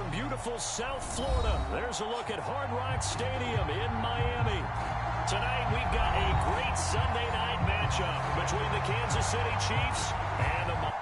from beautiful South Florida, there's a look at Hard Rock Stadium in Miami. Tonight, we've got a great Sunday night matchup between the Kansas City Chiefs and the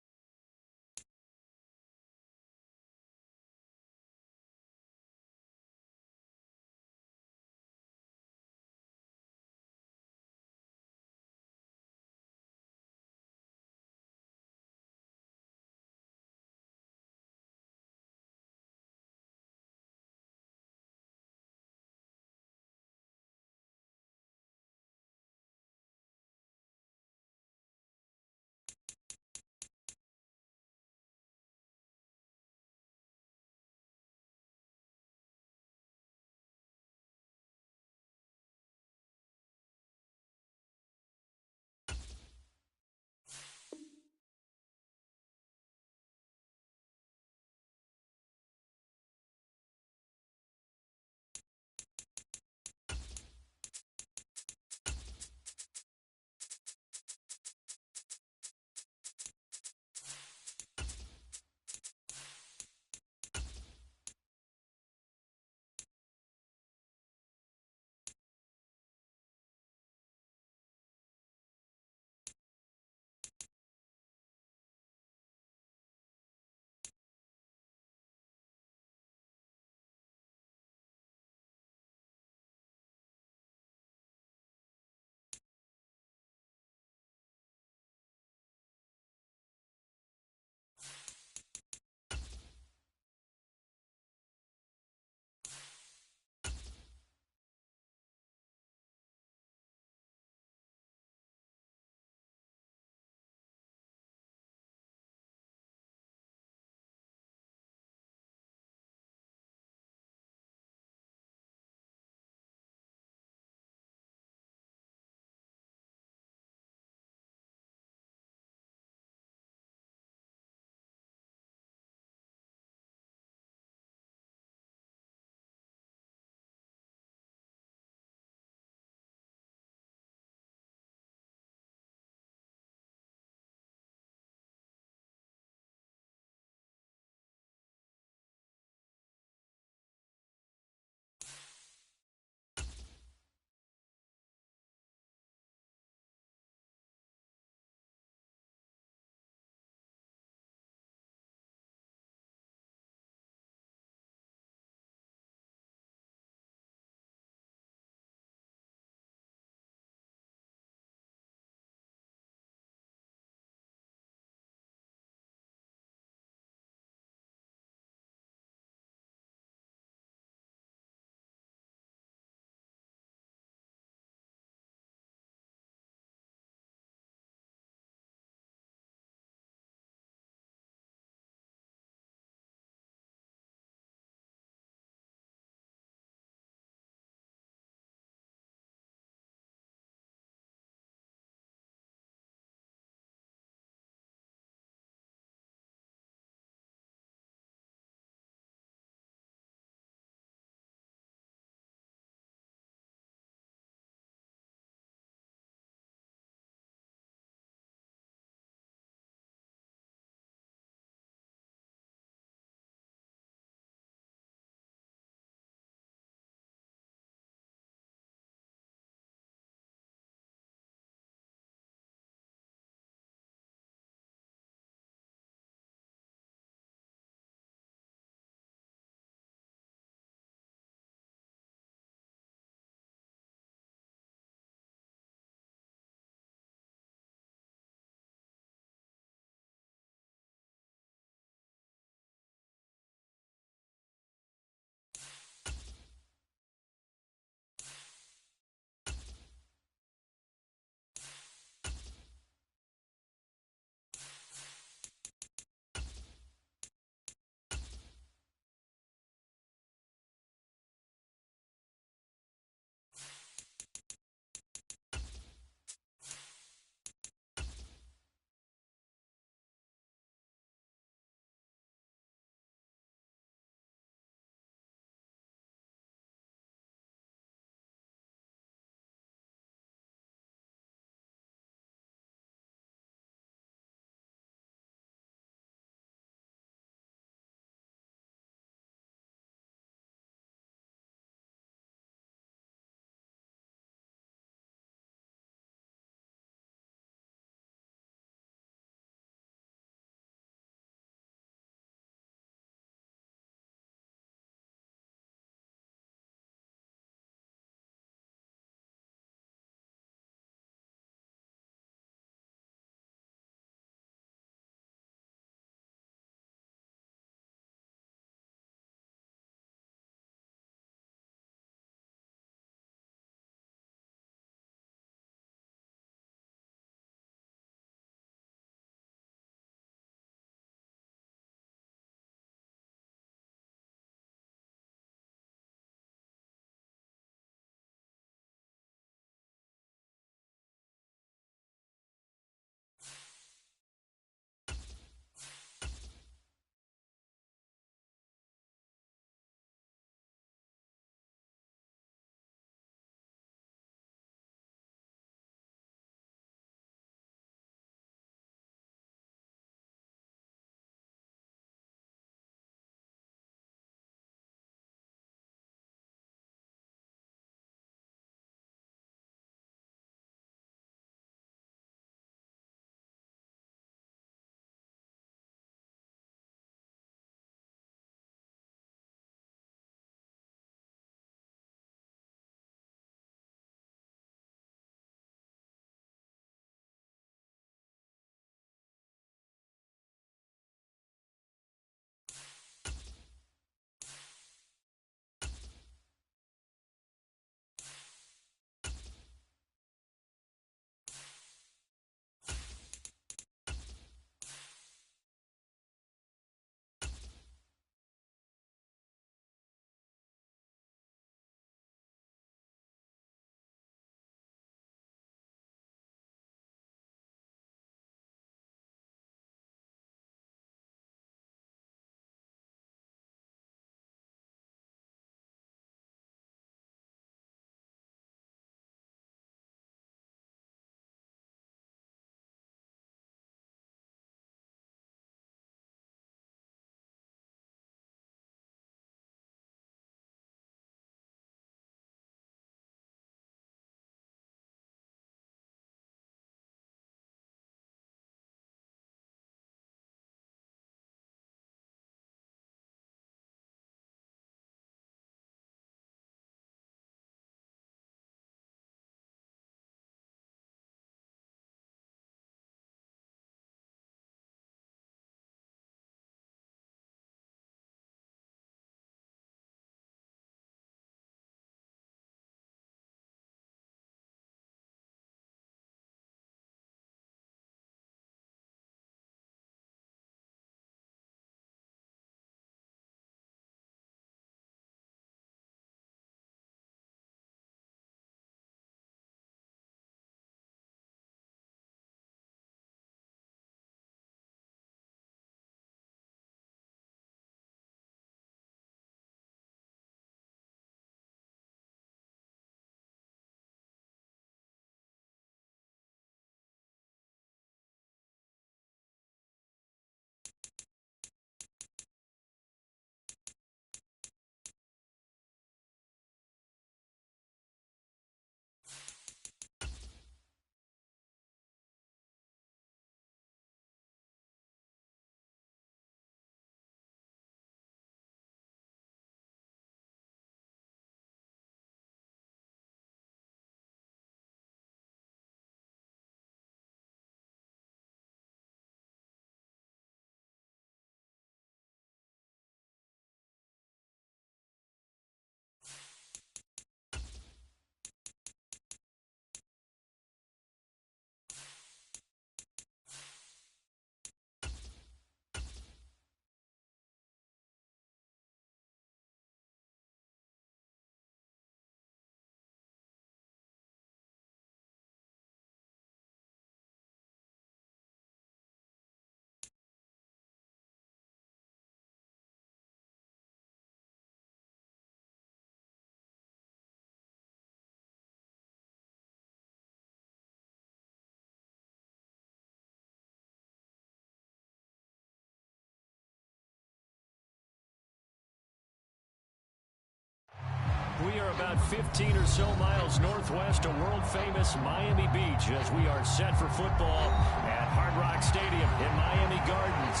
about 15 or so miles northwest of world-famous Miami Beach as we are set for football at Hard Rock Stadium in Miami Gardens.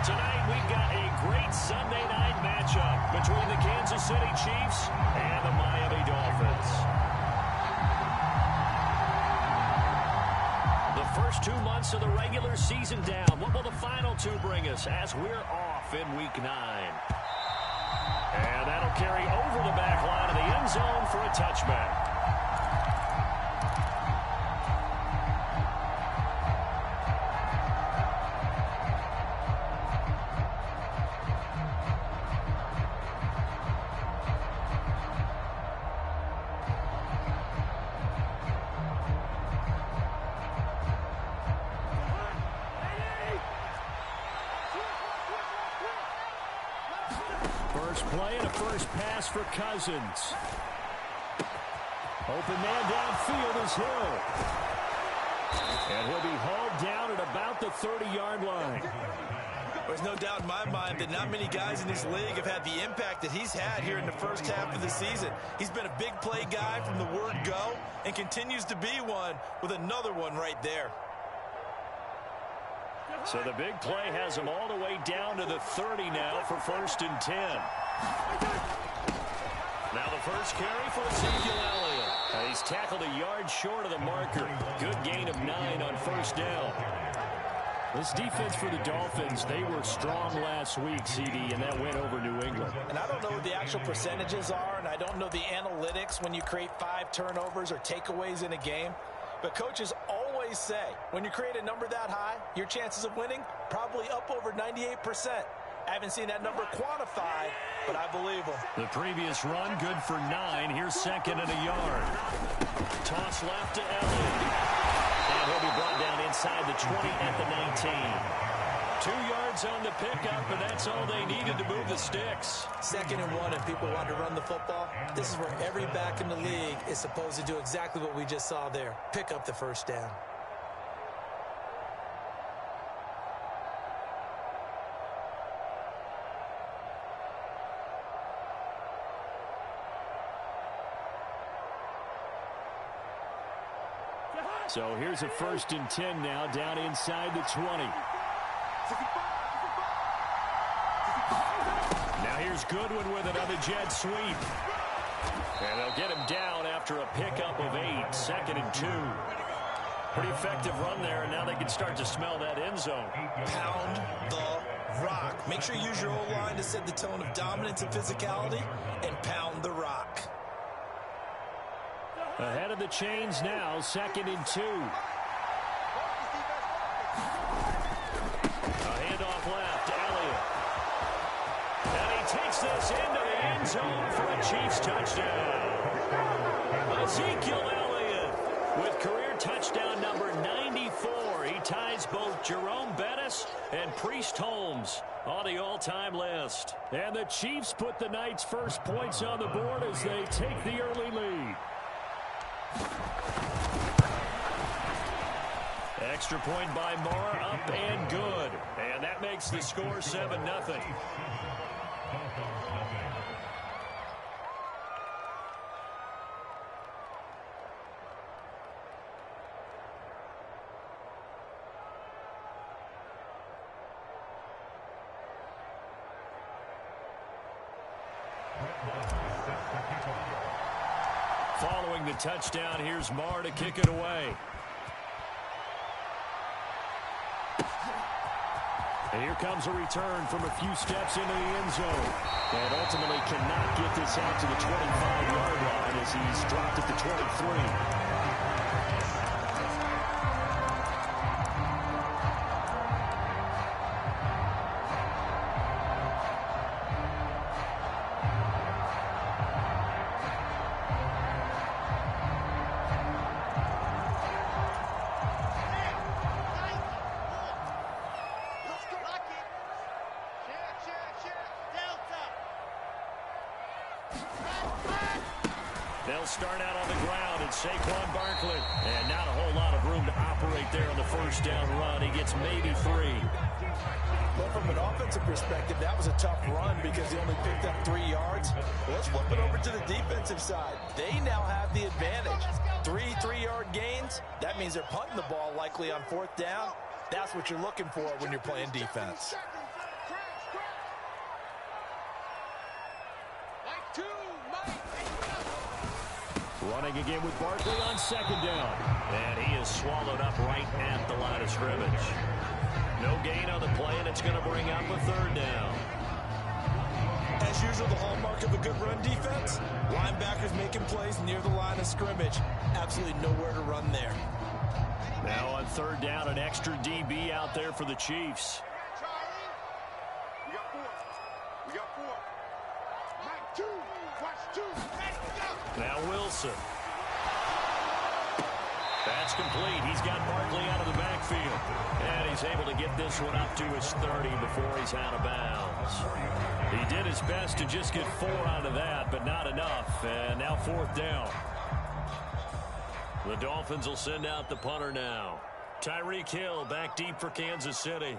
Tonight, we've got a great Sunday night matchup between the Kansas City Chiefs and the Miami Dolphins. The first 2 months of the regular season down. What will the final two bring us as we're off in Week 9? And that'll carry over the back line of the end zone for a touchback. First play and a first pass for Cousins. Open man downfield is Hill. And he'll be hauled down at about the 30-yard line. There's no doubt in my mind that not many guys in this league have had the impact that he's had here in the first half of the season. He's been a big play guy from the word go and continues to be one with another one right there. So the big play has him all the way down to the 30 now for 1st and 10. Now the first carry for IcYy Elliott. He's tackled a yard short of the marker. Good gain of 9 on first down. This defense for the Dolphins, they were strong last week, CD, and that went over New England. And I don't know what the actual percentages are, and I don't know the analytics when you create 5 turnovers or takeaways in a game. But coaches always say, when you create a number that high, your chances of winning probably up over 98%. I haven't seen that number quantified, but I believe them. The previous run, good for 9. Here's 2nd and a yard. Toss left to Elliott. And he'll be brought down inside the 20 at the 19. 2 yards on the pickup, and that's all they needed to move the sticks. 2nd and 1, and people want to run the football. This is where every back in the league is supposed to do exactly what we just saw there. Pick up the first down. So here's a 1st and 10 now, down inside the 20. Now here's Goodwin with it on the jet sweep. And they'll get him down after a pickup of 8, 2nd and 2. Pretty effective run there, and now they can start to smell that end zone. Pound the rock. Make sure you use your O-line to set the tone of dominance and physicality, and pound the rock. Ahead of the chains now, 2nd and 2. A handoff left, Elliott. And he takes this into the end zone for a Chiefs touchdown. IcYy Elliott with career touchdown number 94. He ties both Jerome Bettis and Priest Holmes on the all-time list. And the Chiefs put the night's first points on the board as they take the early lead. Extra point by Moore, up and good. And that makes the score 7-0. Following the touchdown, here's Moore to kick it away. And here comes a return from a few steps into the end zone. And ultimately cannot get this out to the 25-yard line as he's dropped at the 23. They'll start out on the ground, and Saquon Barkley. And not a whole lot of room to operate there on the first down run. He gets maybe 3. Well, from an offensive perspective, that was a tough run because they only picked up 3 yards. Well, let's flip it over to the defensive side. They now have the advantage. 3 3-yard gains. That means they're punting the ball likely on 4th down. That's what you're looking for when you're playing defense. Running again with Barkley on 2nd down. And he is swallowed up right at the line of scrimmage. No gain on the play, and it's going to bring up a 3rd down. As usual, the hallmark of a good run defense, linebackers making plays near the line of scrimmage. Absolutely nowhere to run there. Now on 3rd down, an extra DB out there for the Chiefs. Now Wilson. That's complete. He's got Barkley out of the backfield. And he's able to get this one up to his 30 before he's out of bounds. He did his best to just get 4 out of that, but not enough. And now 4th down. The Dolphins will send out the punter now. Tyreek Hill back deep for Kansas City.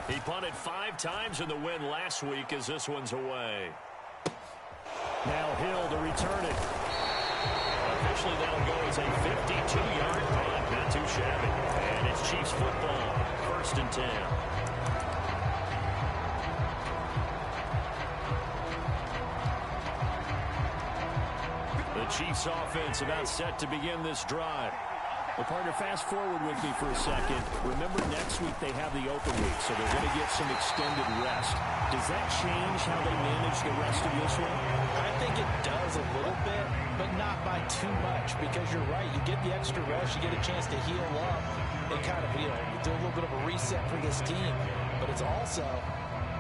He punted 5 times in the win last week as this one's away. Now Hill to return it. Officially, that'll go as a 52-yard punt. Not too shabby. And it's Chiefs football. 1st and 10. The Chiefs offense about set to begin this drive. Well, partner, fast forward with me for a second. Remember, next week they have the open week, so they're going to get some extended rest. Does that change how they manage the rest of this one? I think it does a little bit, but not by too much, because you're right. You get the extra rest. You get a chance to heal up and kind of, do a little bit of a reset for this team. But it's also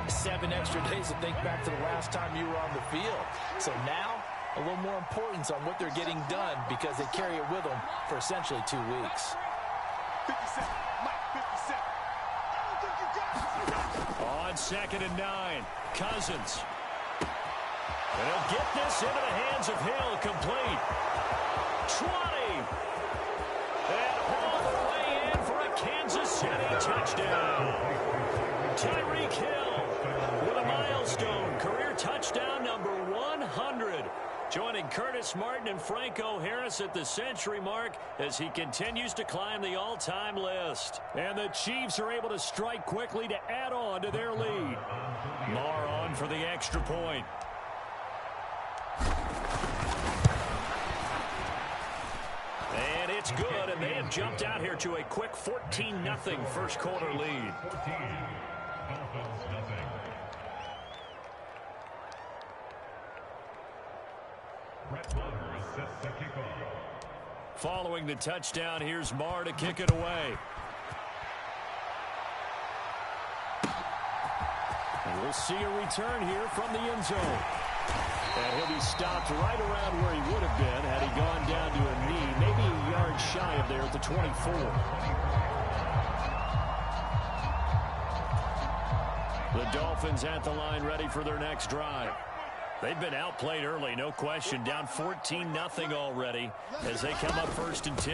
7 extra days to think back to the last time you were on the field. So now, a little more importance on what they're getting done because they carry it with them for essentially 2 weeks. 57, Mike, 57. On 2nd and 9, Cousins. And he'll get this into the hands of Hill, complete. 20. And all the way in for a Kansas City touchdown. Tyreek Hill with a milestone career touchdown number 100. Joining Curtis Martin and Franco Harris at the century mark as he continues to climb the all-time list. And the Chiefs are able to strike quickly to add on to their lead. Marr on for the extra point. And it's good, and they have jumped out here to a quick 14-0 first quarter lead. Following the touchdown, here's Marr to kick it away. And we'll see a return here from the end zone. And he'll be stopped right around where he would have been had he gone down to a knee, maybe a yard shy of there at the 24. The Dolphins at the line ready for their next drive. They've been outplayed early, no question. Down 14-0 already as they come up 1st and 10.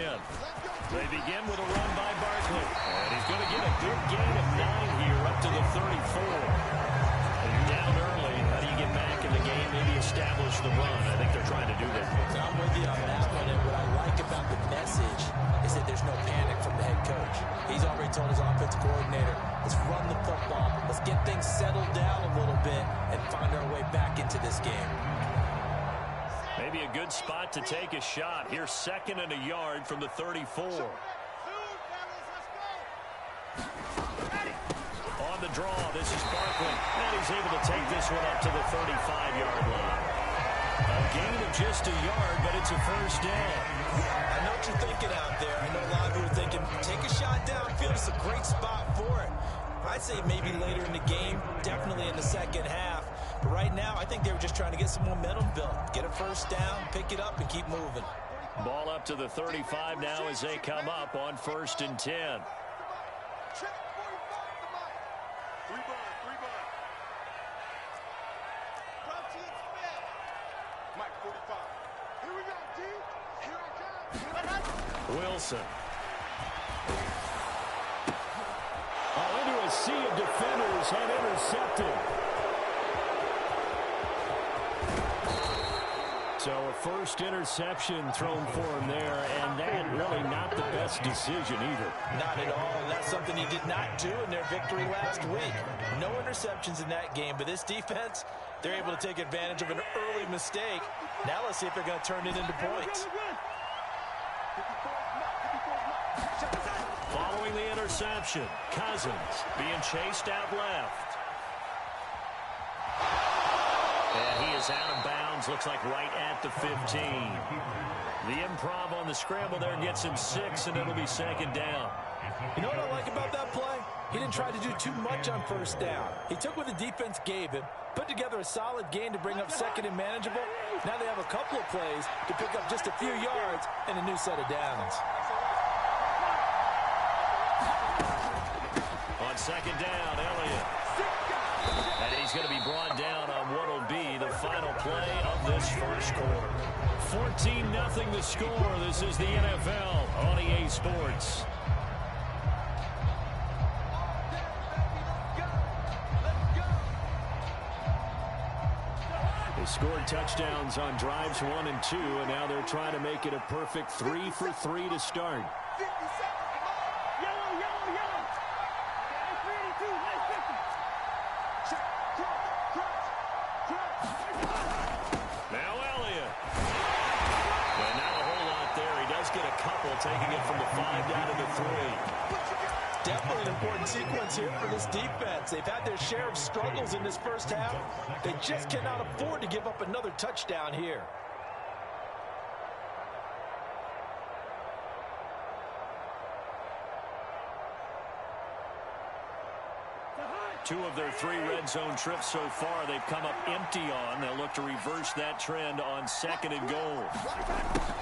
They begin with a run by Barkley. And he's going to get a good gain of 9 here up to the 34. And you're down early. How do you get back in the game? Maybe establish the run. I think they're trying to do that. I'm with you on that one. And what I like about the message is that there's no panic from the head coach. He's already told his offensive coordinator, let's run the football. Let's get things settled down a little bit and find our way back into this game. Maybe a good spot to take a shot. Here's 2nd and a yard from the 34. On the draw, this is Barkley. And he's able to take this one up to the 35-yard line. A gain of just a yard, but it's a 1st down. I know what you're thinking out there. I know a lot of you are thinking, take a shot downfield. It's a great spot for it. I'd say maybe later in the game, definitely in the second half. But right now, I think they were just trying to get some momentum built. Get a 1st down, pick it up, and keep moving. Ball up to the 35 now as they come up on 1st and 10. Mike, 45. Here we go. Wilson. Into a sea of defenders and intercepted. So a first interception thrown for him there, and that really not the best decision either. Not at all, and that's something he did not do in their victory last week. No interceptions in that game, but this defense, they're able to take advantage of an early mistake. Now let's see if they're going to turn it into points. Following the interception, Cousins being chased out left. And he is out of bounds, looks like right at the 15. The improv on the scramble there gets him 6, and it'll be second down. You know what I like about that play? He didn't try to do too much on first down. He took what the defense gave him, put together a solid gain to bring up second and manageable. Now they have a couple of plays to pick up just a few yards and a new set of downs. On second down, Elliott. And he's going to be brought down on what will be the final play of this first quarter. 14-0 the score. This is the NFL on EA Sports. They scored touchdowns on drives 1 and 2, and now they're trying to make it a perfect 3 for 3 to start. Taking it from the 5 down to the 3. Definitely an important sequence here for this defense. They've had their share of struggles in this first half. They just cannot afford to give up another touchdown here. Two of their 3 red zone trips so far they've come up empty on. They'll look to reverse that trend on second and goal.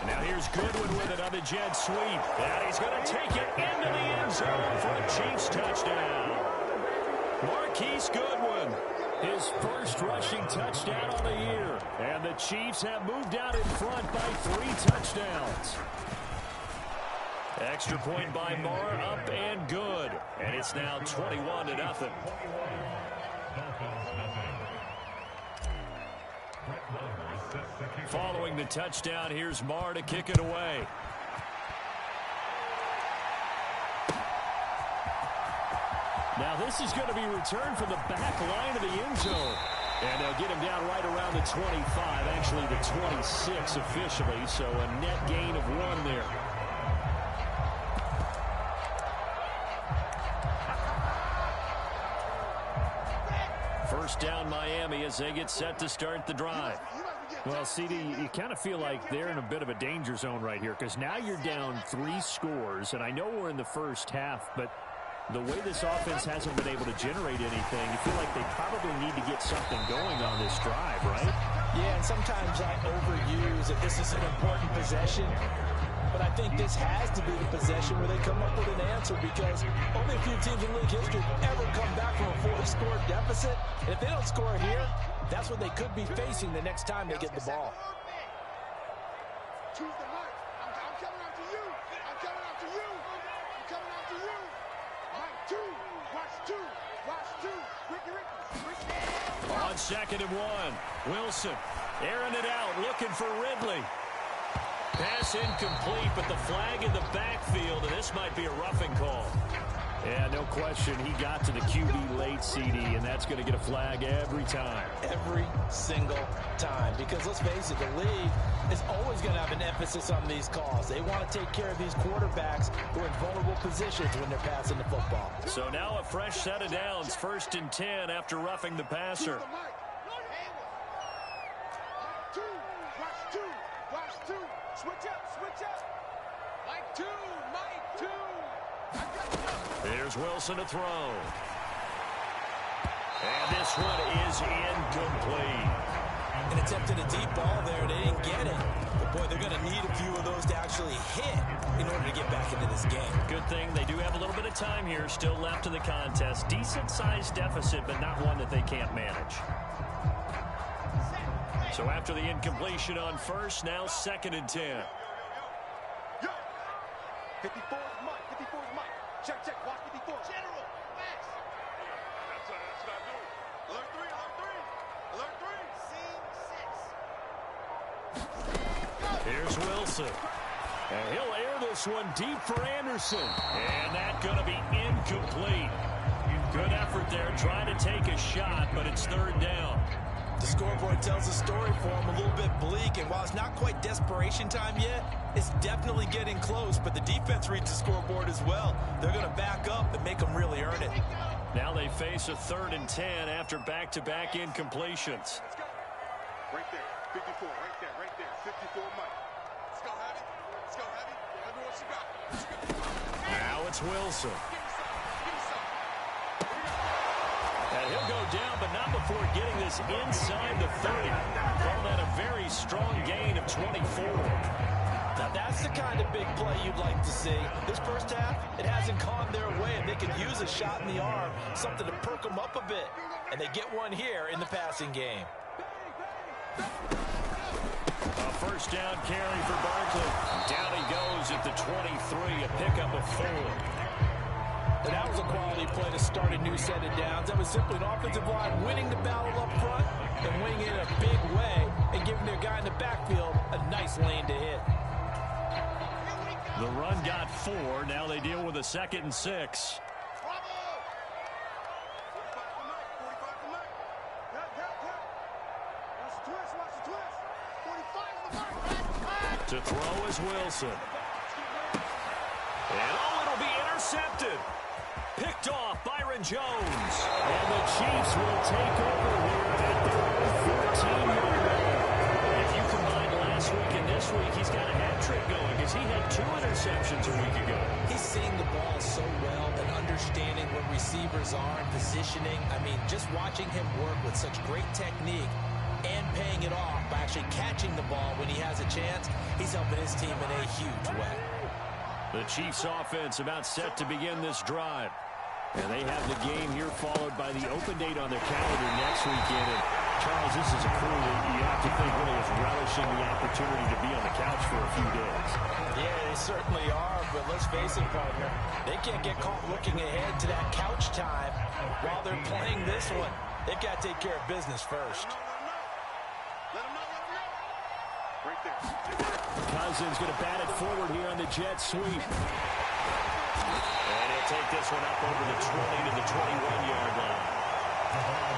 And now here's Goodwin with it on the jet sweep. And he's going to take it into the end zone for a Chiefs touchdown. Marquise Goodwin, his first rushing touchdown on the year. And the Chiefs have moved out in front by 3 touchdowns. Extra point by Moore, up and good. And it's now 21-0. Following the touchdown, here's Moore to kick it away. Now this is going to be returned from the back line of the end zone. And they'll get him down right around the 25, actually the 26 officially. So a net gain of 1 there. First down Miami as they get set to start the drive. Well, CD, you kind of feel like they're in a bit of a danger zone right here because now you're down 3 scores, and I know we're in the first half, but the way this offense hasn't been able to generate anything, you feel like they probably need to get something going on this drive, right? Yeah, and sometimes I overuse that this is an important possession. But I think this has to be the possession where they come up with an answer because only a few teams in league history have ever come back from a 4-score deficit. And if they don't score here, that's what they could be facing the next time they get the ball. Choose the mic. I'm coming after you. I'm coming after you. I'm coming after you. Mike 2. Watch 2. Watch 2. Ricky. On second and 1, Wilson airing it out, looking for Ridley. Pass incomplete, but the flag in the backfield, and this might be a roughing call. Yeah, no question. He got to the QB late, CD, and that's going to get a flag every time. Every single time. Because let's face it, the league is always going to have an emphasis on these calls. They want to take care of these quarterbacks who are in vulnerable positions when they're passing the football. So now a fresh set of downs, 1st and 10 after roughing the passer. Switch up. Mike 2. There's Wilson to throw. And this one is incomplete. And attempted a deep ball there. They didn't get it. But, boy, they're going to need a few of those to actually hit in order to get back into this game. Good thing they do have a little bit of time here still left in the contest. Decent-sized deficit, but not one that they can't manage. So after the incompletion on first, now 2nd and 10. 54 is Mike. 54 is Mike. Check, check. Watch 54. General. Max. That's what I do. Alert 3. Alert 3. Alert 3. Scene 6. Here's Wilson. And he'll air this one deep for Anderson. And that's going to be incomplete. Good effort there trying to take a shot, but it's 3rd down. The scoreboard tells a story for him, a little bit bleak, and while it's not quite desperation time yet, it's definitely getting close, but the defense reads the scoreboard as well. They're going to back up and make them really earn it. Now they face a 3rd and 10 after back-to-back incompletions. Right there. 54. Right there. 54 Mike. Let's go, Heavy. Let's go, Heavy. Let me what you got. Now it's Wilson. And he'll go down, but not before getting this inside the 30. Call that a very strong gain of 24. Now that's the kind of big play you'd like to see. This first half, it hasn't gone their way, and they could use a shot in the arm, something to perk them up a bit. And they get one here in the passing game. A first down carry for Barkley. Down he goes at the 23, a pickup of 4. And that was a quality play to start a new set of downs. That was simply an offensive line winning the battle up front and winning it in a big way and giving their guy in the backfield a nice lane to hit. The run got 4. Now they deal with a 2nd and 6. To throw is Wilson. And it'll be intercepted. Picked off Byron Jones. And the Chiefs will take over here at their 14-yard line. If you combine last week and this week, he's got a hat trick going because he had 2 interceptions a week ago. He's seeing the ball so well and understanding what receivers are and positioning. I mean, just watching him work with such great technique and paying it off by actually catching the ball when he has a chance, he's helping his team in a huge way. The Chiefs offense about set to begin this drive. And they have the game here followed by the open date on their calendar next weekend. And Charles, this is a crew that you have to think really is relishing the opportunity to be on the couch for a few days. Yeah, they certainly are, but let's face it, partner. They can't get caught looking ahead to that couch time while they're playing this one. They've got to take care of business first. Right there. Cousins going to bat it forward here on the jet sweep. And he'll take this one up over the 20 to the 21-yard line.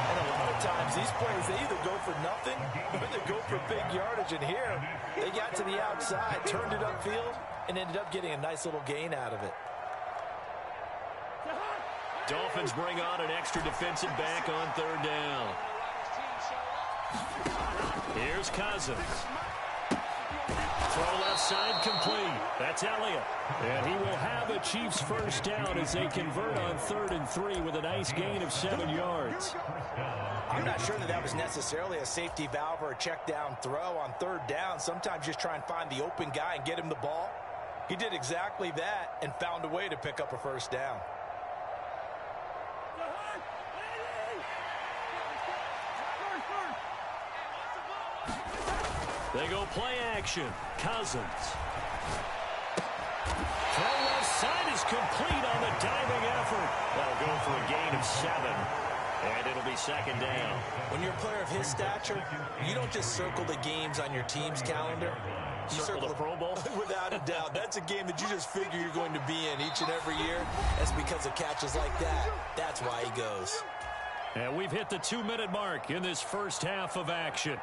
And a lot of times, these plays, they either go for nothing or they go for big yardage. And here, they got to the outside, turned it upfield, and ended up getting a nice little gain out of it. Dolphins bring on an extra defensive back on 3rd down. Here's Cousins. Throw left side complete. That's Elliott. And he will have a Chiefs first down as they convert on 3rd and 3 with a nice gain of 7 yards. I'm not sure that was necessarily a safety valve or a check down throw on 3rd down. Sometimes just try and find the open guy and get him the ball. He did exactly that and found a way to pick up a first down. They go play action. Cousins. Throw left side is complete on the diving effort. That'll go for a gain of 7. And it'll be 2nd down. When you're a player of his stature, you don't just circle the games on your team's calendar. You circle the Pro Bowl? Without a doubt. That's a game that you just figure you're going to be in each and every year. That's because of catches like that. That's why he goes. And we've hit the 2-minute mark in this first half of action.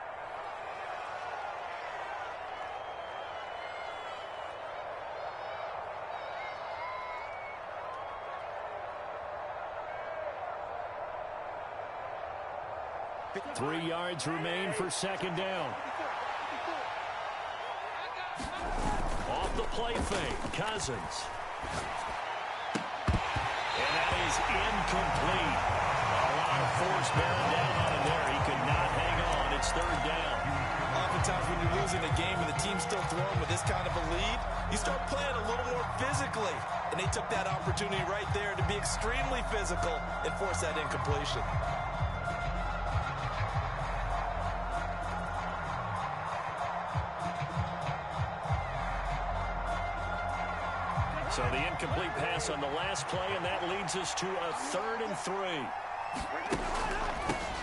Three yards remain for 2nd down. Off the play fake, Cousins. And that is incomplete. A lot of force bearing down on him there. He could not hang on. It's 3rd down. Oftentimes when you're losing a game and the team's still throwing with this kind of a lead, you start playing a little more physically. And they took that opportunity right there to be extremely physical and force that incompletion. So the incomplete pass on the last play, and that leads us to a 3rd and 3.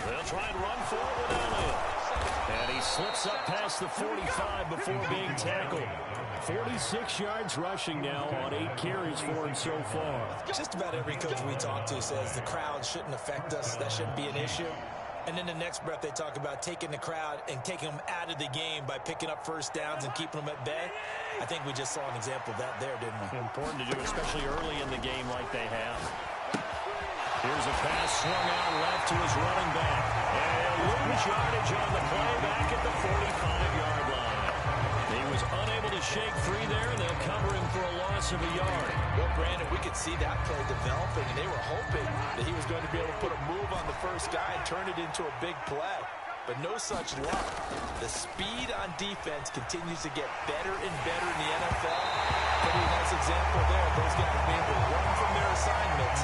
They'll try and run for it without it. And he slips up past the 45 before being tackled. 46 yards rushing now on 8 carries for him so far. Just about every coach we talk to says the crowd shouldn't affect us. That shouldn't be an issue. And in the next breath, they talk about taking the crowd and taking them out of the game by picking up first downs and keeping them at bay. I think we just saw an example of that there, didn't we? Important to do, especially early in the game like they have. Here's a pass swung out left to his running back. And he'll lose yardage on the play back at the 45-yard line. He was unable to shake free there, and they'll cover him for a loss of a yard. Well, Brandon, we could see that play developing, and they were hoping that he was going to be able to put a move on the first guy and turn it into a big play. But no such luck. The speed on defense continues to get better and better in the NFL. Pretty nice example there. Those guys being able to run from their assignments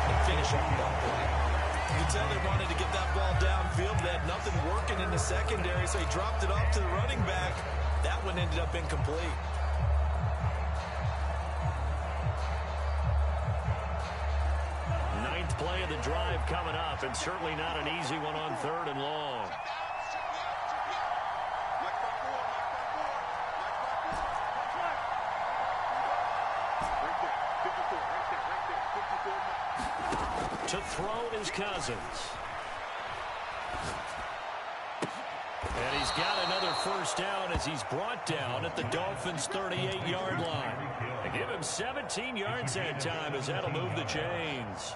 and finish off that play. You can tell they wanted to get that ball downfield. They had nothing working in the secondary, so he dropped it off to the running back. That one ended up incomplete. Ninth play of the drive coming up, and certainly not an easy one on 3rd and long. To throw is Cousins. And he's got another first down as he's brought down at the Dolphins' 38-yard line. They give him 17 yards that time as that'll move the chains.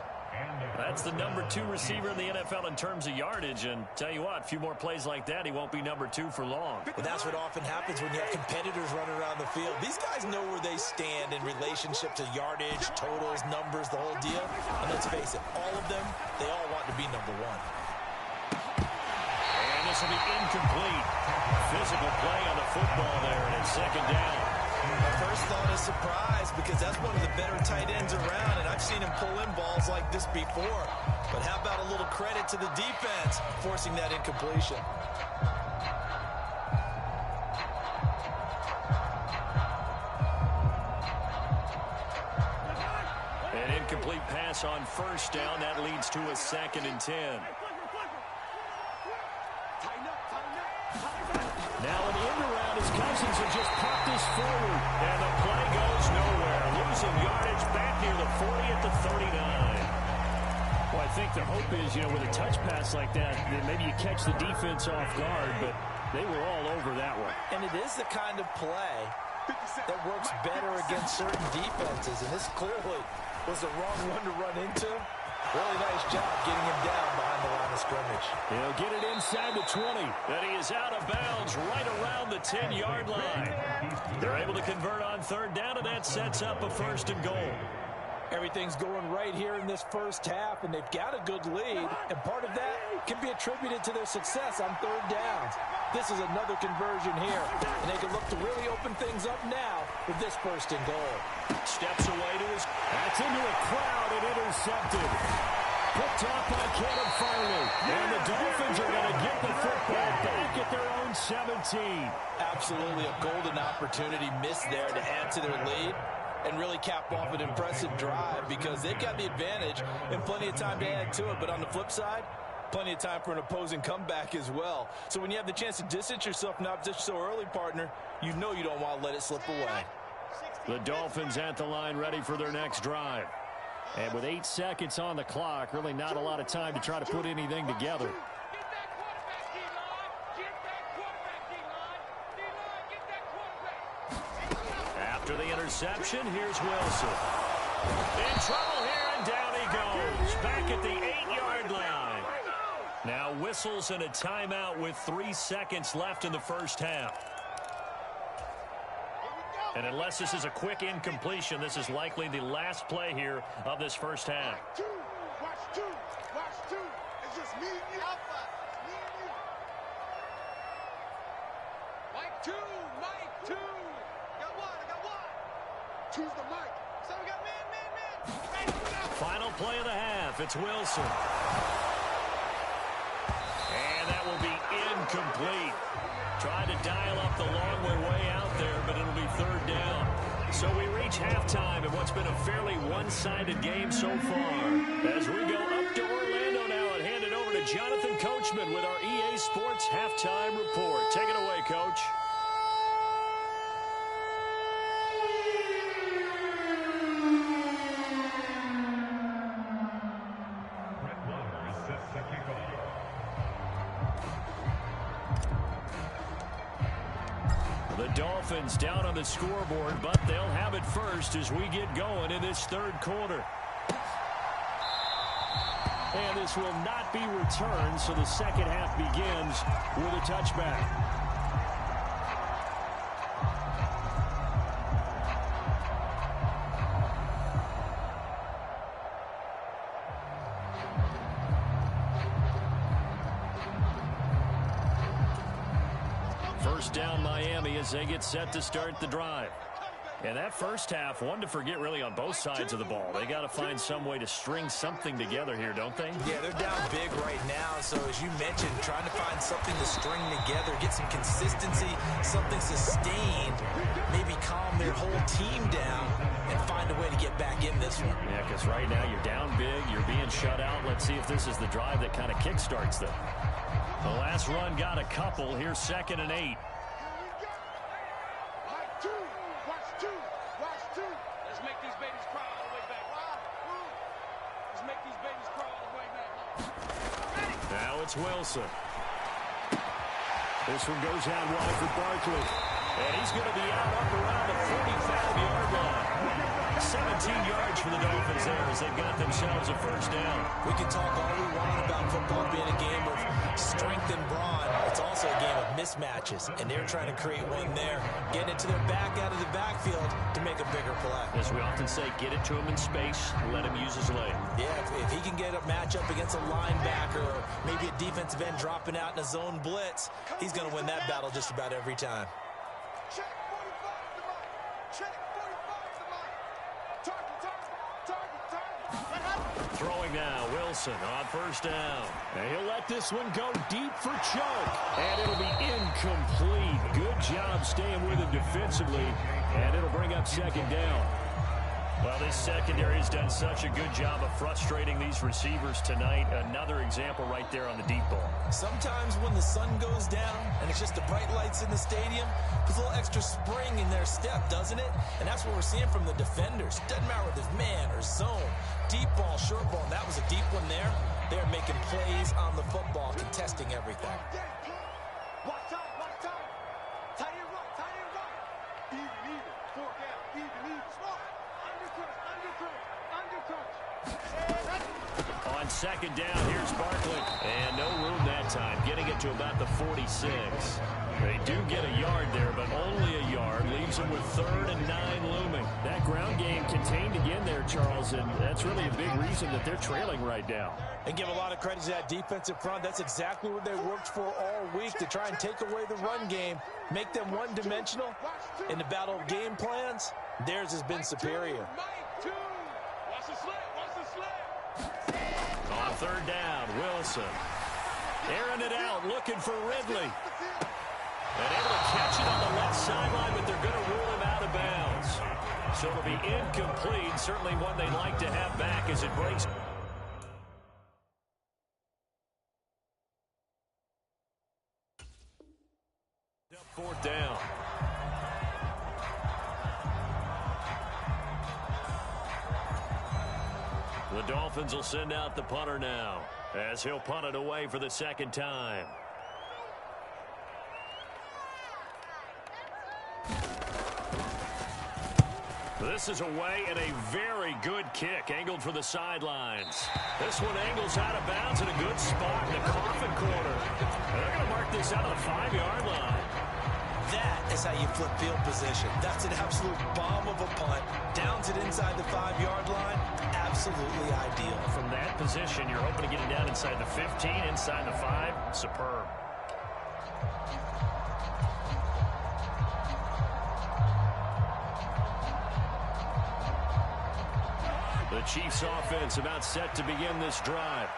That's the number 2 receiver in the NFL in terms of yardage. And tell you what, a few more plays like that, he won't be number 2 for long. Well, that's what often happens when you have competitors running around the field. These guys know where they stand in relationship to yardage, totals, numbers, the whole deal. And let's face it, all of them, they all want to be number 1. And this will be incomplete. Physical play on the football there, and it's 2nd down. My first thought is surprise, because that's one of the better tight ends around, and I've seen him pull in balls like this before. But how about a little credit to the defense forcing that incompletion? An incomplete pass on first down. That leads to a 2nd and 10. Now an in around as Cousins had just popped this forward. And the play goes nowhere. Losing yardage back near the 40 at the 39. Well, I think the hope is, with a touch pass like that maybe you catch the defense off guard, but they were all over that one. And it is the kind of play that works better against certain defenses. And this clearly was the wrong one to run into. Really nice job getting him down behind the line of scrimmage. He'll get it inside the 20. And he is out of bounds right around the 10-yard line. They're able to convert on 3rd down, and that sets up a 1st and goal. Everything's going right here in this first half, and they've got a good lead, and part of that can be attributed to their success on 3rd downs. This is another conversion here, and they can look to really open things up now with this 1st and goal. Steps away to his... That's into a crowd and intercepted. Picked up by Caleb Farley. And the Dolphins are going to get the football back at their own 17. Absolutely a golden opportunity missed there to add to their lead and really cap off an impressive drive, because they've got the advantage and plenty of time to add to it. But on the flip side, plenty of time for an opposing comeback as well. So when you have the chance to distance yourself from opposition so early, partner, you know you don't want to let it slip away. The Dolphins at the line ready for their next drive. And with 8 seconds on the clock, really not a lot of time to try to put anything together. After the interception, here's Wilson. In trouble here, and down he goes. Back at the 8-yard line. Now whistles and a timeout with 3 seconds left in the first half. And unless this is a quick incompletion, this is likely the last play here of this first half. Watch two. It's just me and you. Me and you. Mike two. I got one. Choose the mic. So we got man. Final play of the half. It's Wilson. And that will be incomplete. Tried to dial up the long way out there, but it'll be 3rd down. So we reach halftime in what's been a fairly one-sided game so far. As we go up to Orlando now and hand it over to Jonathan Coachman with our EA Sports Halftime Report. Take it away, Coach. The Dolphins down on the scoreboard, but they'll have it first as we get going in this third quarter. And this will not be returned, so the second half begins with a touchback. First down Miami as they get set to start the drive. And that first half, one to forget really on both sides of the ball. They got to find some way to string something together here, don't they? Yeah, they're down big right now. So as you mentioned, trying to find something to string together, get some consistency, something sustained, maybe calm their whole team down and find a way to get back in this one. Yeah, because right now you're down big, you're being shut out. Let's see if this is the drive that kind of kickstarts them. The last run got a couple. Here's 2nd and 8. Let's make these babies crawl all the way back. Let's make these babies crawl all the way back. Now it's Wilson. This one goes out wide for Barkley. And he's going to be out up around the 45-yard line. 17 yards for the Dolphins there as they've got themselves a first down. We can talk all we want about football being a game of strength and brawn. It's also a game of mismatches, and they're trying to create one there, getting it to their back out of the backfield to make a bigger play. As we often say, get it to him in space, let him use his leg. Yeah, if he can get a matchup against a linebacker or maybe a defensive end dropping out in a zone blitz, he's going to win that battle just about every time. Check 45 to mine. Check 45 to mine. Target. Throwing now, Wilson on first down. And he'll let this one go deep for choke. And it'll be incomplete. Good job staying with him defensively. And it'll bring up 2nd down. Well, this secondary has done such a good job of frustrating these receivers tonight. Another example right there on the deep ball. Sometimes when the sun goes down and it's just the bright lights in the stadium, puts a little extra spring in their step, doesn't it? And that's what we're seeing from the defenders. Doesn't matter whether it's man or zone, deep ball, short ball. And that was a deep one there. They're making plays on the football, contesting everything. Watch time, watch time. Tight end right. Even, 4 down, even. Smart. Undercut. On 2nd down, here's Barkley. And no room that time, getting it to about the 46. They do get a yard there, but only a yard. Leaves them with 3rd and 9 looming. That ground game contained again there, Charles, and that's really a big reason that they're trailing right now. And give a lot of credit to that defensive front. That's exactly what they worked for all week, to try and take away the run game, make them one-dimensional. In the battle of game plans, theirs has been superior. Watch the slip. On 3rd down, Wilson. Airing it out, looking for Ridley. And able to catch it on the left sideline, but they're going to rule him out of bounds. So it'll be incomplete, certainly one they'd like to have back as it breaks. 4th down. The Dolphins will send out the punter now as he'll punt it away for the 2nd time. This is away and a very good kick angled for the sidelines. This one angles out of bounds in a good spot in the coffin corner. And they're going to mark this out of the 5-yard line. That is how you flip field position. That's an absolute bomb of a punt. Downs it inside the 5-yard line. Absolutely ideal. From that position, you're hoping to get it down inside the 15, inside the 5. Superb. The Chiefs offense about set to begin this drive.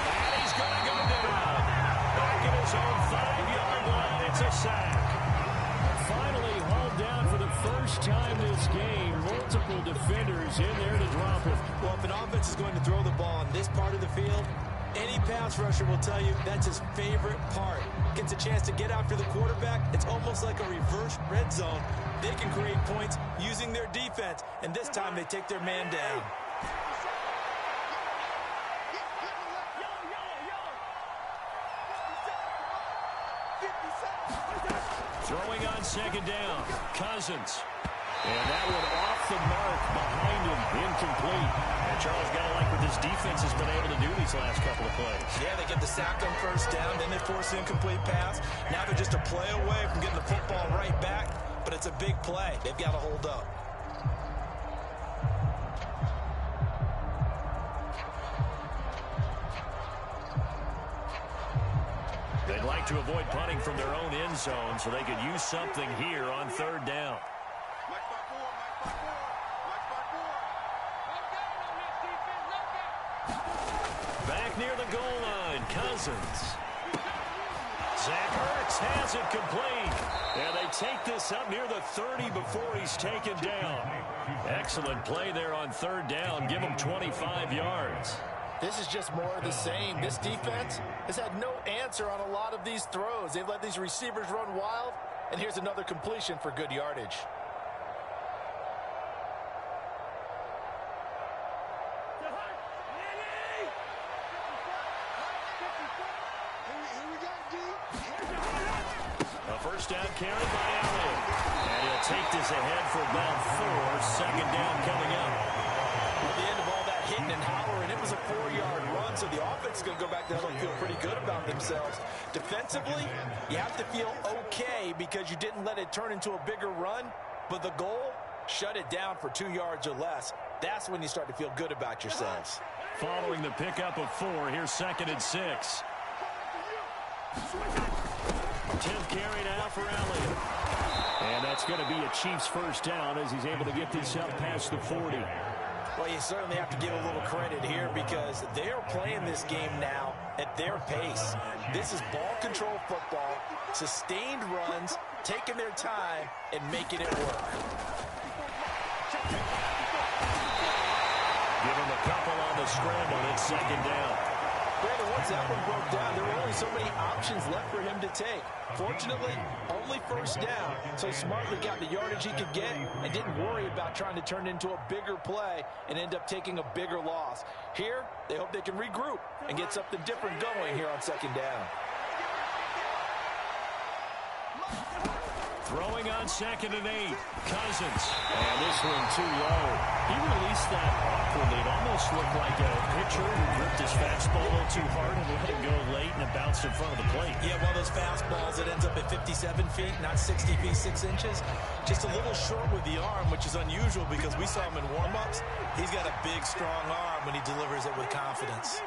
And he's going to go down. Back at his own 5-yard line. Several defenders in there to drop it. Well, if an offense is going to throw the ball on this part of the field, any pass rusher will tell you that's his favorite part. Gets a chance to get after the quarterback. It's almost like a reverse red zone. They can create points using their defense, and this time they take their man down. Throwing on second down, Cousins. And that one off the mark behind him, incomplete. And Charles, got to like what this defense has been able to do these last couple of plays. Yeah, they get the sack on first down, then they force an incomplete pass. Now they're just a play away from getting the football right back, but it's a big play. They've got to hold up. They'd like to avoid punting from their own end zone so they could use something here on third down. Back near the goal line, Cousins. Zach Ertz has it complete. And they take this up near the 30 before he's taken down. Excellent play there on third down. Give him 25 yards. This is just more of the same. This defense has had no answer on a lot of these throws. They've let these receivers run wild, and here's another completion for good yardage. A first down carry by Allen. And he'll take this ahead for about 4. Second down coming up. At the end of all that hitting and hollering, it was a 4-yard run, so the offense is going to go back there and feel pretty good about themselves. Defensively, you have to feel okay because you didn't let it turn into a bigger run, but the goal, shut it down for 2 yards or less. That's when you start to feel good about yourselves. Following the pickup of 4, here's 2nd and 6. 10th carry now for Elliott. And that's going to be a Chiefs first down as he's able to get this up past the 40. Well, you certainly have to give a little credit here because they are playing this game now at their pace. This is ball control football, sustained runs, taking their time, and making it work. Give him a couple on the scramble. It's second down. Brandon, once that one broke down, there were only so many options left for him to take. Fortunately, only first down, so he smartly got the yardage he could get and didn't worry about trying to turn it into a bigger play and end up taking a bigger loss. Here, they hope they can regroup and get something different going here on second down. Throwing on 2nd and 8. Cousins. And this one too low. He released that awkwardly. It almost looked like a pitcher who gripped his fastball a little too hard and let it go late and it bounced in front of the plate. Yeah, one of those fastballs that ends up at 57 feet, not 60 feet, 6 inches. Just a little short with the arm, which is unusual because we saw him in warm-ups. He's got a big, strong arm when he delivers it with confidence.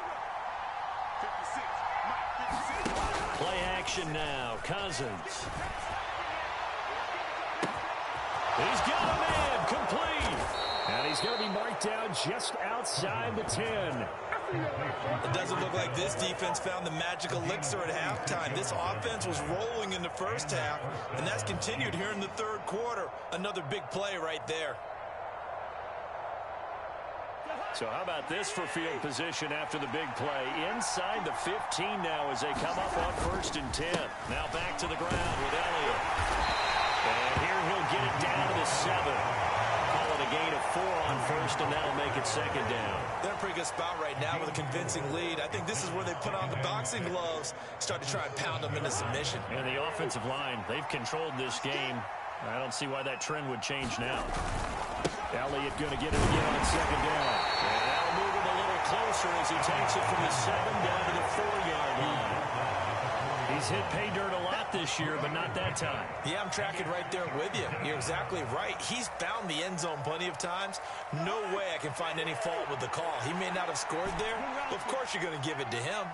Play action now. Cousins. He's got a man complete. And he's going to be marked down just outside the 10. It doesn't look like this defense found the magic elixir at halftime. This offense was rolling in the first half, and that's continued here in the third quarter. Another big play right there. So how about this for field position after the big play? Inside the 15 now as they come up on 1st and 10. Now back to the ground with Elliott. And here he'll get it down to the 7. Call it a gain of 4 on 1st, and that'll make it 2nd down. They're in a pretty good spot right now with a convincing lead. I think this is where they put on the boxing gloves, start to try and pound them into submission. And the offensive line, they've controlled this game. I don't see why that trend would change now. Elliott going to get it again on 2nd down. And that'll move him a little closer as he takes it from the 7 down to the 4-yard line. He's hit pay dirt a lot this year, but not that time. Yeah, I'm tracking right there with you. You're exactly right. He's found the end zone plenty of times. No way I can find any fault with the call. He may not have scored there, but of course you're going to give it to him.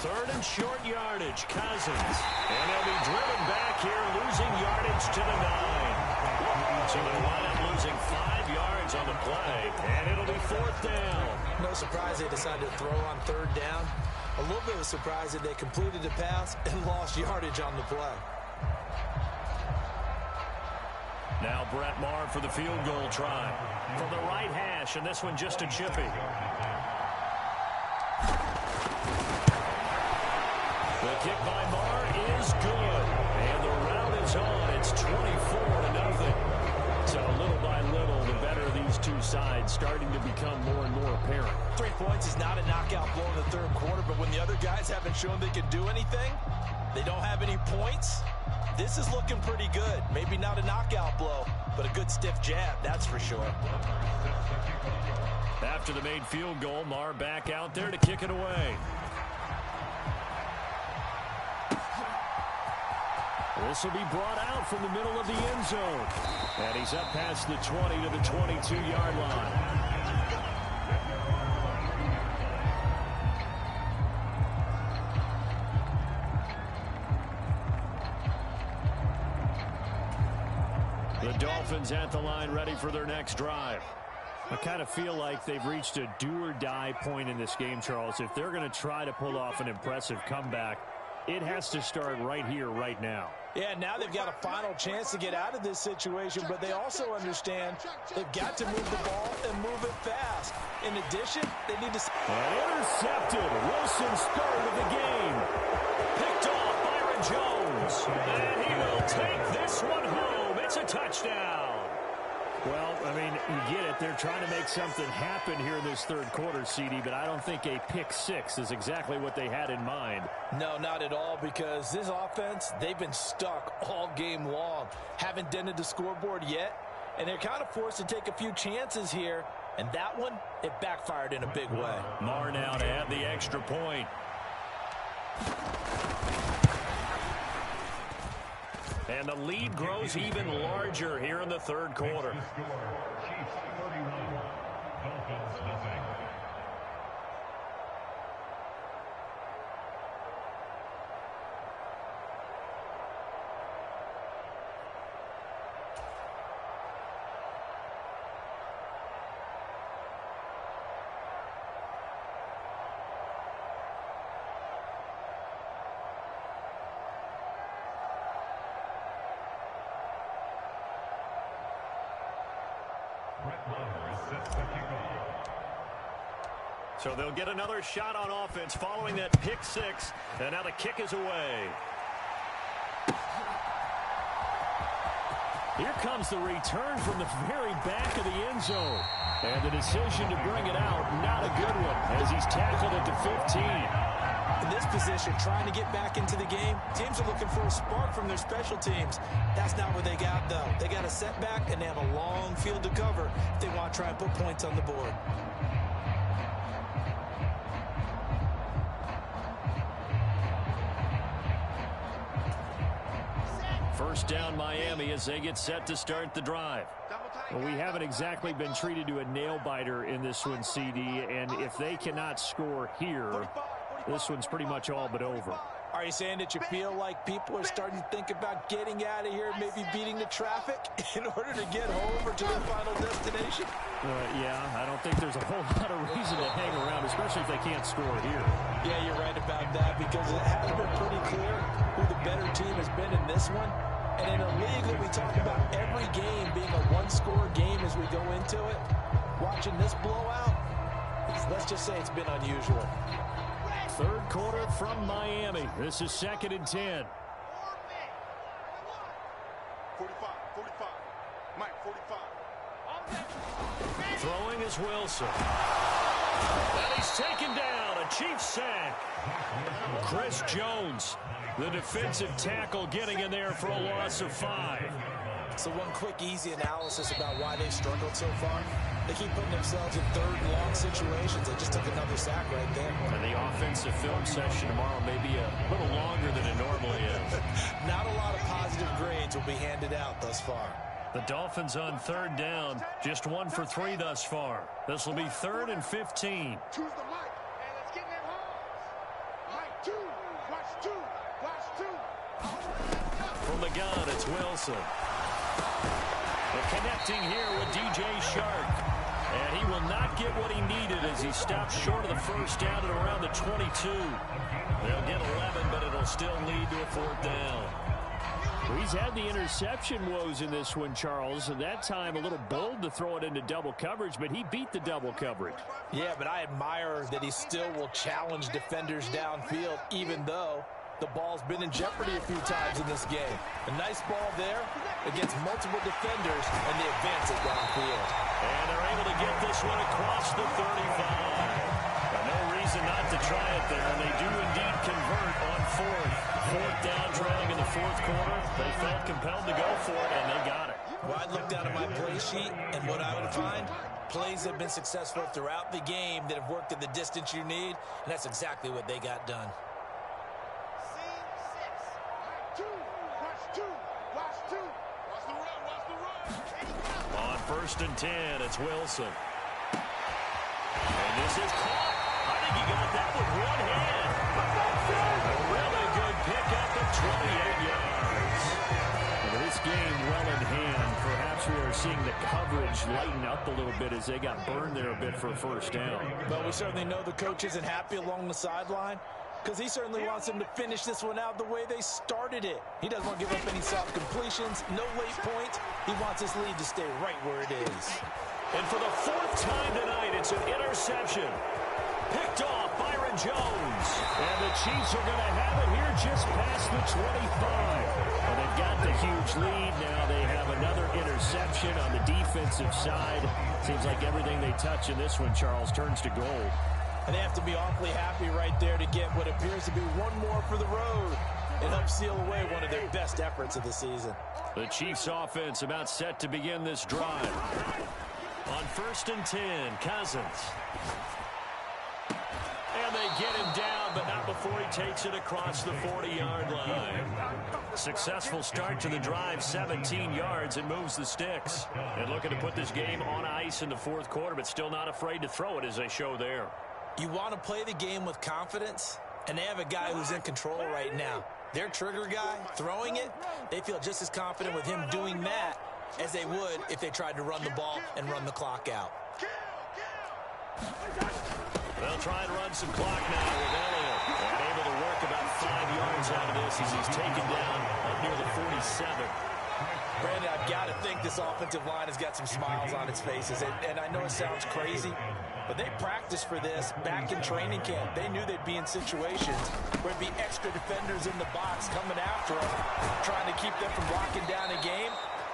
3rd and short yardage, Cousins. And they'll be driven back here, losing yardage to the 9. So they'll wind up losing 5 yards on the play, and it'll be 4th down. No surprise they decided to throw on 3rd down. A little bit of a surprise that they completed the pass and lost yardage on the play. Now Brett Maher for the field goal try. From the right hash, and this one just a chippy. The kick by Maher is good. And the rout is on. It's 24-0. So little by little, the better these two sides starting to become more and more apparent. 3 points is not a knockout blow in the third quarter, but when the other guys haven't shown they can do anything, they don't have any points, this is looking pretty good. Maybe not a knockout blow, but a good stiff jab, that's for sure. After the made field goal, Maher back out there to kick it away. This will be brought out from the middle of the end zone. And he's up past the 20 to the 22-yard line. The Dolphins at the line ready for their next drive. I kind of feel like they've reached a do-or-die point in this game, Charles. If they're going to try to pull off an impressive comeback, it has to start right here, right now. Yeah, now they've got a final chance to get out of this situation, but they also understand they've got to move the ball and move it fast. In addition, they need to... Intercepted. Wilson's third of the game. Picked off Byron Jones. And he will take this one home. It's a touchdown. Well, I mean, you get it. They're trying to make something happen here in this third quarter, CD, but I don't think a pick six is exactly what they had in mind. No, not at all, because this offense, they've been stuck all game long. Haven't dented the scoreboard yet, and they're kind of forced to take a few chances here, and that one, it backfired in a big way. Maher now to add the extra point. And the lead grows even larger here in the third quarter. So they'll get another shot on offense following that pick six. And now the kick is away. Here comes the return from the very back of the end zone. And the decision to bring it out, not a good one, as he's tackled at the 15. In this position, trying to get back into the game, teams are looking for a spark from their special teams. That's not what they got, though. They got a setback, and they have a long field to cover if they want to try and put points on the board. First down Miami as they get set to start the drive. Well, we haven't exactly been treated to a nail-biter in this one, CD, and if they cannot score here, this one's pretty much all but over. Are you saying that you feel like people are starting to think about getting out of here, maybe beating the traffic in order to get home or to their final destination? Yeah, I don't think there's a whole lot of reason to hang around, especially if they can't score here. Yeah, you're right about that, because it has been pretty clear who the better team has been in this one. And in a league that we talk about every game being a one-score game as we go into it, watching this blowout, let's just say it's been unusual. Third quarter from Miami. This is 2nd and 10. 45. Mike, 45. Throwing is Wilson. And he's taken down. A Chiefs sack. Chris Jones, the defensive tackle, getting in there for a loss of 5. So one quick, easy analysis about why they've struggled so far. They keep putting themselves in third and long situations. They just took another sack right there. And the offensive film session tomorrow may be a little longer than it normally is. Not a lot of positive grades will be handed out thus far. The Dolphins on third down, just 1 for 3 thus far. This will be 3rd and 15. Choose the mic, and let's get in that hard. Mike, 2. Watch 2. From the gun, it's Wilson. They're connecting here with DJ Shark. And he will not get what he needed as he stopped short of the first down at around the 22. They'll get 11, but it'll still lead to a 4th down. Well, he's had the interception woes in this one, Charles, and that time a little bold to throw it into double coverage, but he beat the double coverage. Yeah, but I admire that he still will challenge defenders downfield, even though the ball's been in jeopardy a few times in this game. A nice ball there against multiple defenders, and they advance it downfield. And they're able to get this one across the 35. No reason not to try it there, and they do indeed convert on fourth down, trailing in the fourth quarter. They felt compelled to go for it, and they got it. Well, I'd look down at my play sheet, and what I would find, plays that have been successful throughout the game that have worked at the distance you need, and that's exactly what they got done. On 1st and 10, it's Wilson. And this is caught. I think he got that with one hand. A really good pickup of 28 yards. Well, this game well in hand. Perhaps we are seeing the coverage lighten up a little bit as they got burned there a bit for a first down. But we certainly know the coach isn't happy along the sideline, because he certainly wants them to finish this one out the way they started it. He doesn't want to give up any soft completions, no late points. He wants his lead to stay right where it is. And for the 4th time tonight, it's an interception. Picked off Byron Jones. And the Chiefs are going to have it here just past the 25. Well, they've got the huge lead. Now they have another interception on the defensive side. Seems like everything they touch in this one, Charles, turns to gold. And they have to be awfully happy right there to get what appears to be one more for the road. It helps seal away one of their best efforts of the season. The Chiefs offense about set to begin this drive. On 1st and 10, Cousins. And they get him down, but not before he takes it across the 40-yard line. Successful start to the drive, 17 yards, and moves the sticks. And looking to put this game on ice in the 4th quarter, but still not afraid to throw it as they show there. You want to play the game with confidence, and they have a guy who's in control right now. Their trigger guy, throwing it, they feel just as confident with him doing that as they would if they tried to run the ball and run the clock out. They'll try and run some clock now with Elliott. And able to work about 5 yards out of this as he's taken down up near the 47. Brandon, I've got to think this offensive line has got some smiles on its faces. And I know it sounds crazy, but they practiced for this back in training camp. They knew they'd be in situations where it'd be extra defenders in the box coming after them, trying to keep them from locking down a game.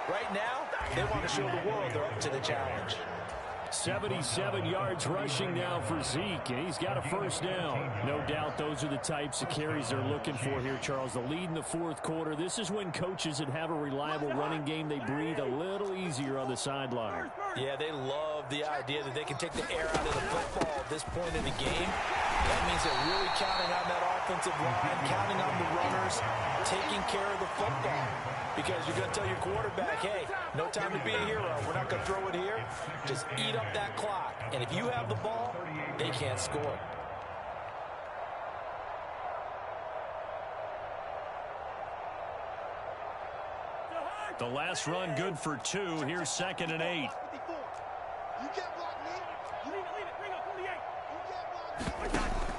Right now, they want to show the world they're up to the challenge. 77 yards rushing now for Zeke, and he's got a first down. No doubt those are the types of carries they're looking for here, Charles. The lead in the 4th quarter. This is when coaches that have a reliable running game, they breathe a little easier on the sideline. Yeah, they love the idea that they can take the air out of the football at this point in the game. That means they're really counting on that offensive line, counting on the runners, taking care of the football. Because you're going to tell your quarterback, hey, no time to be a hero. We're not going to throw it here. Just eat up that clock. And if you have the ball, they can't score. The last run good for 2. Here's 2nd and 8.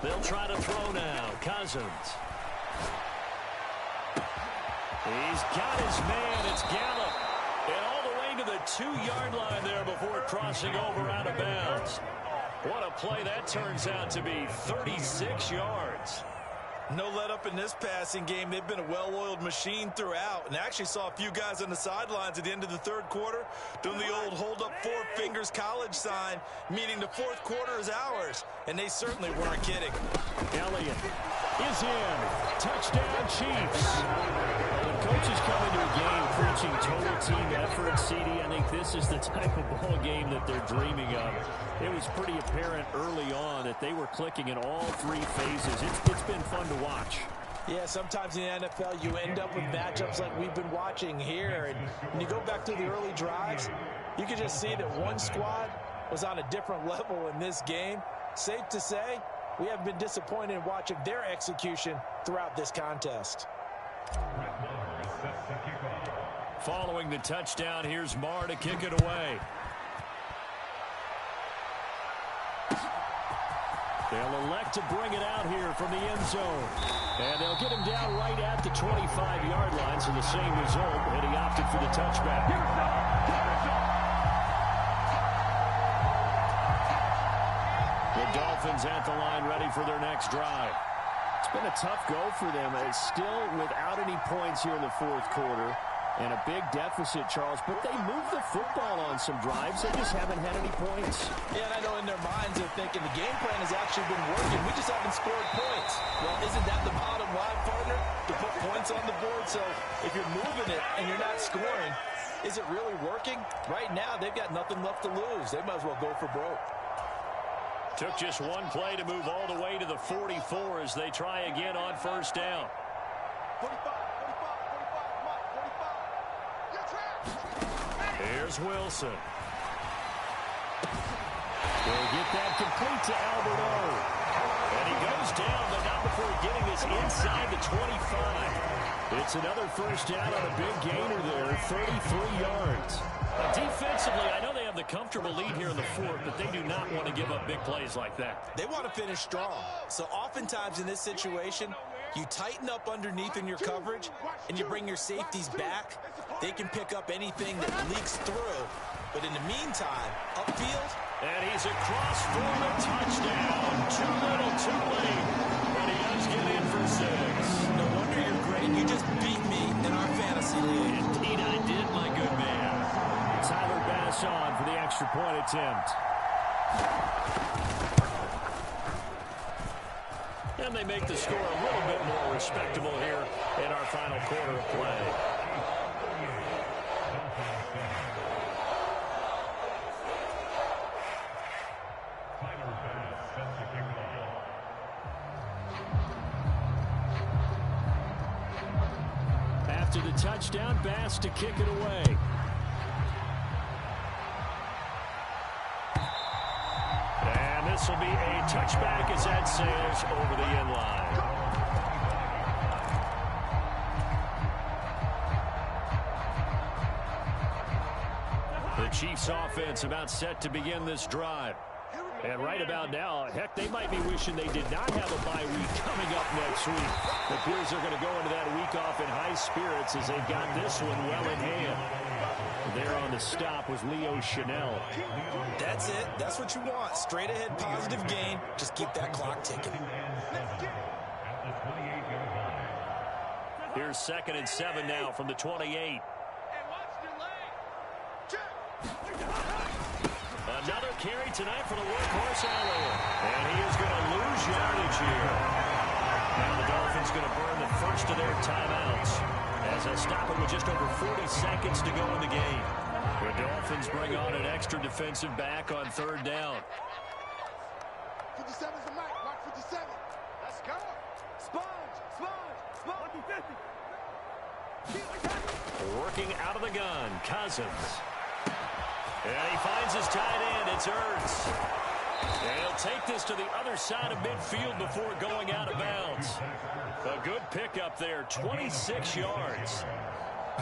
They'll try to throw now. Cousins. He's got his man. It's Gallup. And all the way to the 2-yard line there before crossing over out of bounds. What a play that turns out to be. 36 yards. No let up in this passing game. They've been a well-oiled machine throughout. And actually saw a few guys on the sidelines at the end of the 3rd quarter doing the old hold up 4 fingers college sign, meaning the 4th quarter is ours. And they certainly weren't kidding. Elliott is in. Touchdown, Chiefs. When coaches come into a game preaching total team effort, CD, I think this is the type of ball game that they're dreaming of. It was pretty apparent early on that they were clicking in all 3 phases. It's been fun to watch. Yeah, sometimes in the NFL you end up with matchups like we've been watching here. And when you go back to the early drives, you can just see that one squad was on a different level in this game. Safe to say, we have been disappointed in watching their execution throughout this contest. Following the touchdown, here's Marr to kick it away. They'll elect to bring it out here from the end zone. And they'll get him down right at the 25-yard line, so the same result, and he opted for the touchback. The Dolphins at the line ready for their next drive. It's been a tough go for them. It's still without any points here in the fourth quarter. And a big deficit, Charles, but they moved the football on some drives. They just haven't had any points. Yeah, and I know in their minds they're thinking the game plan has actually been working. We just haven't scored points. Well, isn't that the bottom line, partner? To put points on the board. So if you're moving it and you're not scoring, is it really working? Right now, they've got nothing left to lose. They might as well go for broke. Took just one play to move all the way to the 44 as they try again on first down. 45. Here's Wilson. They'll get that complete to Albert O. And he goes down, but not before getting this inside the 25. It's another first down on a big gainer there, 33 yards. Defensively, I know they have the comfortable lead here in the fourth, but they do not want to give up big plays like that. They want to finish strong. So oftentimes in this situation, you tighten up underneath in your coverage, and you bring your safeties back. They can pick up anything that leaks through. But in the meantime, upfield. And he's across for a touchdown. Too little, too late. But he does get in for 6. No wonder you're great. You just beat me in our fantasy league. Indeed I did, my good man. Tyler Bass on for the extra point attempt. And they make the score a little bit more respectable here in our final quarter of play. After the touchdown, Bass to kick it away. And this will be a touchback as that sails over the end line. The Chiefs offense about set to begin this drive. And right about now, heck, they might be wishing they did not have a bye week coming up next week. It appears they're going to go into that week off in high spirits as they've got this one well in hand. There on the stop was Leo Chanel. That's it. That's what you want. Straight ahead positive gain. Just keep that clock ticking. Here's 2nd and 7 now from the 28. Another carry tonight for the workhorse Elliott. And he is going to lose yardage here. Now the Dolphins going to burn the first of their timeouts as they'll stop it with just over 40 seconds to go in the game. The Dolphins bring on an extra defensive back on 3rd down. 57's the mic. Watch 57. Let's go. Sponge. Lucky 50. Working out of the gun, Cousins. And he finds his tight end. It's Ertz. And he'll take this to the other side of midfield before going out of bounds. A good pickup there, 26 yards.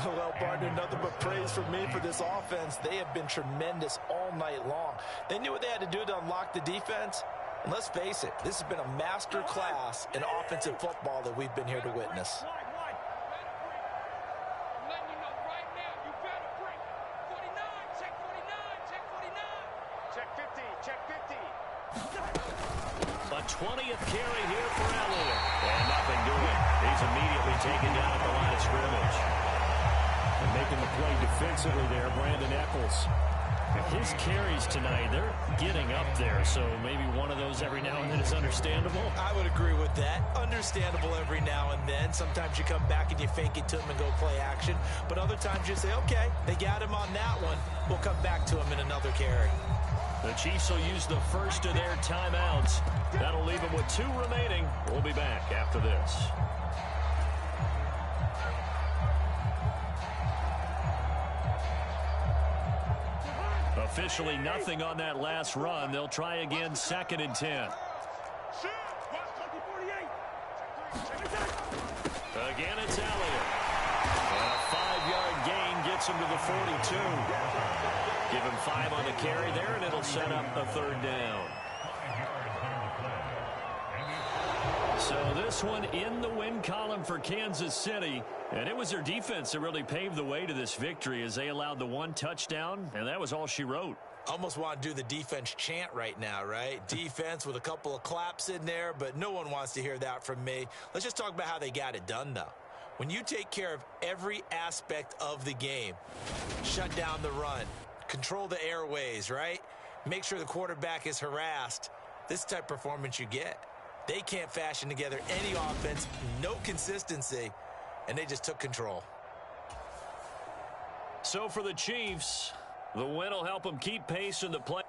Well, partner, nothing but praise from me for this offense. They have been tremendous all night long. They knew what they had to do to unlock the defense. And let's face it, this has been a master class in offensive football that we've been here to witness. A 20th carry here for Elliott. And nothing doing. He's immediately taken down at the line of scrimmage. And making the play defensively there, Brandon Eccles. His carries tonight, they're getting up there, so maybe one of those every now and then is understandable. I would agree with that. Understandable every now and then. Sometimes you come back and you fake it to him and go play action. But other times you say, okay, they got him on that one. We'll come back to him in another carry. The Chiefs will use the first of their timeouts. That'll leave them with 2 remaining. We'll be back after this. Officially nothing on that last run. They'll try again 2nd and 10. Again, it's Elliott. And a 5-yard gain gets him to the 42. Give him 5 on the carry there, and it'll set up a 3rd down. So this one in the win column for Kansas City. And it was their defense that really paved the way to this victory as they allowed the one touchdown, and that was all she wrote. Almost want to do the defense chant right now, right? Defense with a couple of claps in there, but no one wants to hear that from me. Let's just talk about how they got it done, though. When you take care of every aspect of the game, shut down the run, control the airways, right? Make sure the quarterback is harassed. This type of performance you get. They can't fashion together any offense, no consistency, and they just took control. So for the Chiefs, the win will help them keep pace in the play.